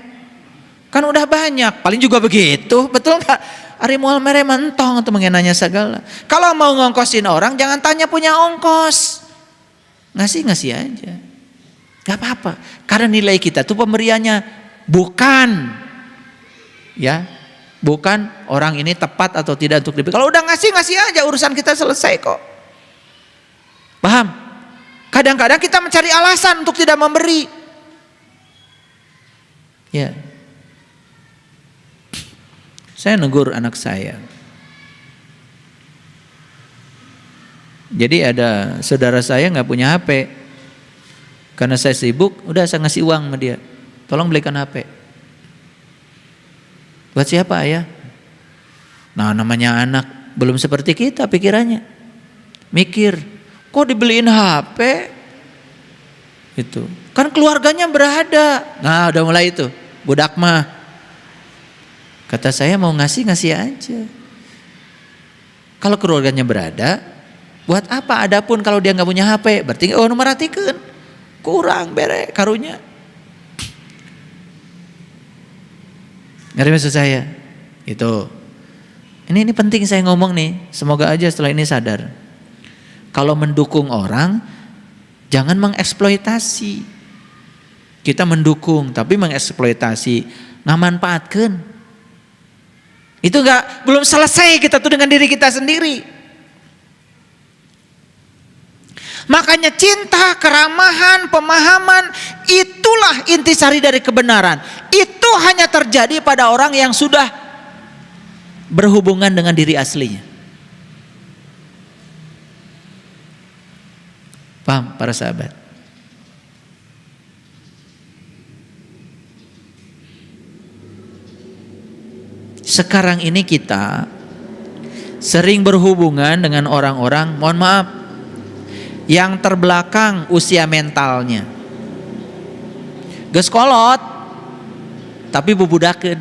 Kan udah banyak, paling juga begitu, betul nggak? Ari moal mere mentong atau mengenanya segala. Kalau mau ngongkosin orang jangan tanya punya ongkos. Ngasih aja. Gak apa-apa. Karena nilai kita tuh pemberiannya bukan orang ini tepat atau tidak untuk diberi. Kalau udah ngasih aja, urusan kita selesai kok. Paham? Kadang-kadang kita mencari alasan untuk tidak memberi. Ya. Saya negur anak saya. Jadi ada saudara saya nggak punya HP. Karena saya sibuk, udah saya ngasih uang sama dia. Tolong belikan HP. Buat siapa ayah? Nah namanya anak belum seperti kita pikirannya. Mikir, kok dibeliin HP? Itu kan keluarganya berada. Nah udah mulai itu, budak mah. Kata saya mau ngasih aja. Kalau keluarganya berada, buat apa? Adapun kalau dia nggak punya HP, berarti merhatikan kurang bere karunya. Ngerti maksud saya? Itu. Ini penting saya ngomong nih. Semoga aja setelah ini sadar. Kalau mendukung orang, jangan mengeksploitasi. Kita mendukung, tapi mengeksploitasi, ngamanfaatkan. Itu belum selesai kita tuh dengan diri kita sendiri. Makanya cinta, keramahan, pemahaman, itulah intisari dari kebenaran. Itu hanya terjadi pada orang yang sudah berhubungan dengan diri aslinya. Paham para sahabat? Sekarang ini kita sering berhubungan dengan orang-orang, mohon maaf, yang terbelakang usia mentalnya. Geus kolot tapi bubudakeun.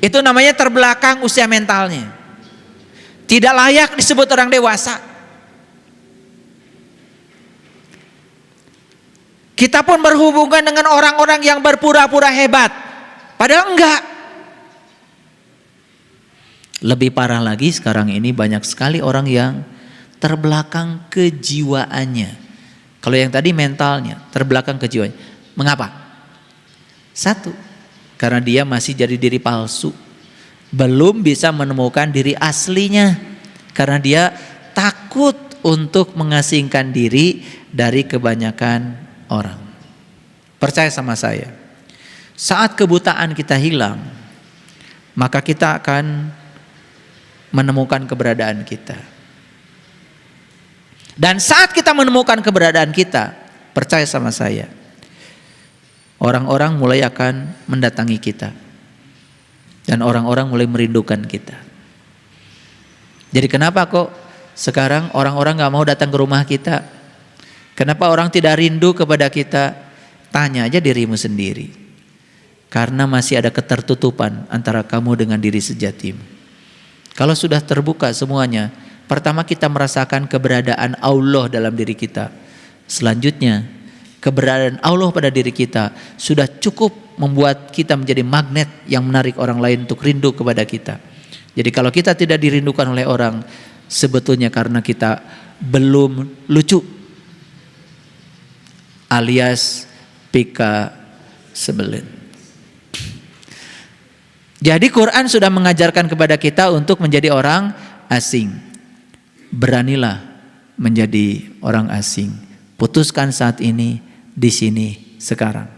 Itu namanya terbelakang usia mentalnya. Tidak layak disebut orang dewasa. Kita pun berhubungan dengan orang-orang yang berpura-pura hebat, padahal enggak. Lebih parah lagi sekarang ini banyak sekali orang yang terbelakang kejiwaannya. Kalau yang tadi mentalnya, terbelakang kejiwaannya. Mengapa? Satu, karena dia masih jadi diri palsu. Belum bisa menemukan diri aslinya. Karena dia takut untuk mengasingkan diri dari kebanyakan orang. Percaya sama saya, saat kebutaan kita hilang, maka kita akan menemukan keberadaan kita. Dan saat kita menemukan keberadaan kita, percaya sama saya, orang-orang mulai akan mendatangi kita. Dan orang-orang mulai merindukan kita. Jadi kenapa kok sekarang orang-orang gak mau datang ke rumah kita? Kenapa orang tidak rindu kepada kita? Tanya aja dirimu sendiri. Karena masih ada ketertutupan antara kamu dengan diri sejatimu. Kalau sudah terbuka semuanya, pertama kita merasakan keberadaan Allah dalam diri kita. Selanjutnya, keberadaan Allah pada diri kita sudah cukup membuat kita menjadi magnet yang menarik orang lain untuk rindu kepada kita. Jadi kalau kita tidak dirindukan oleh orang, sebetulnya karena kita belum lucu, alias pika sebelin. Jadi Quran sudah mengajarkan kepada kita untuk menjadi orang asing. Beranilah menjadi orang asing. Putuskan saat ini, di sini, sekarang.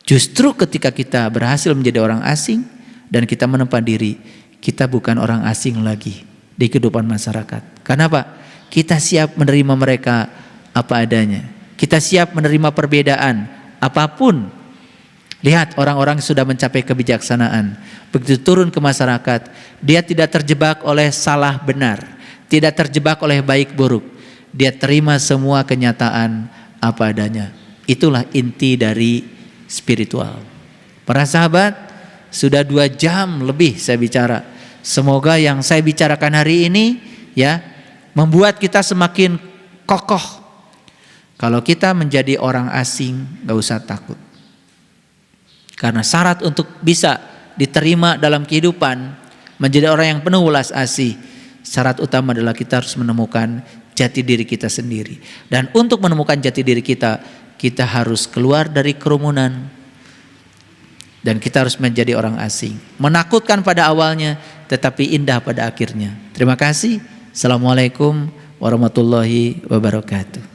Justru ketika kita berhasil menjadi orang asing dan kita menempa diri, kita bukan orang asing lagi di kehidupan masyarakat. Kenapa? Kita siap menerima mereka apa adanya. Kita siap menerima perbedaan apapun. Lihat orang-orang sudah mencapai kebijaksanaan. Begitu turun ke masyarakat, dia tidak terjebak oleh salah benar, tidak terjebak oleh baik buruk. Dia terima semua kenyataan apa adanya. Itulah inti dari spiritual. Para sahabat, sudah 2 jam lebih saya bicara. Semoga yang saya bicarakan hari ini ya membuat kita semakin kokoh. Kalau kita menjadi orang asing, gak usah takut. Karena syarat untuk bisa diterima dalam kehidupan, menjadi orang yang penuh welas asih, syarat utama adalah kita harus menemukan jati diri kita sendiri. Dan untuk menemukan jati diri kita, kita harus keluar dari kerumunan. Dan kita harus menjadi orang asing. Menakutkan pada awalnya, tetapi indah pada akhirnya. Terima kasih. Assalamualaikum warahmatullahi wabarakatuh.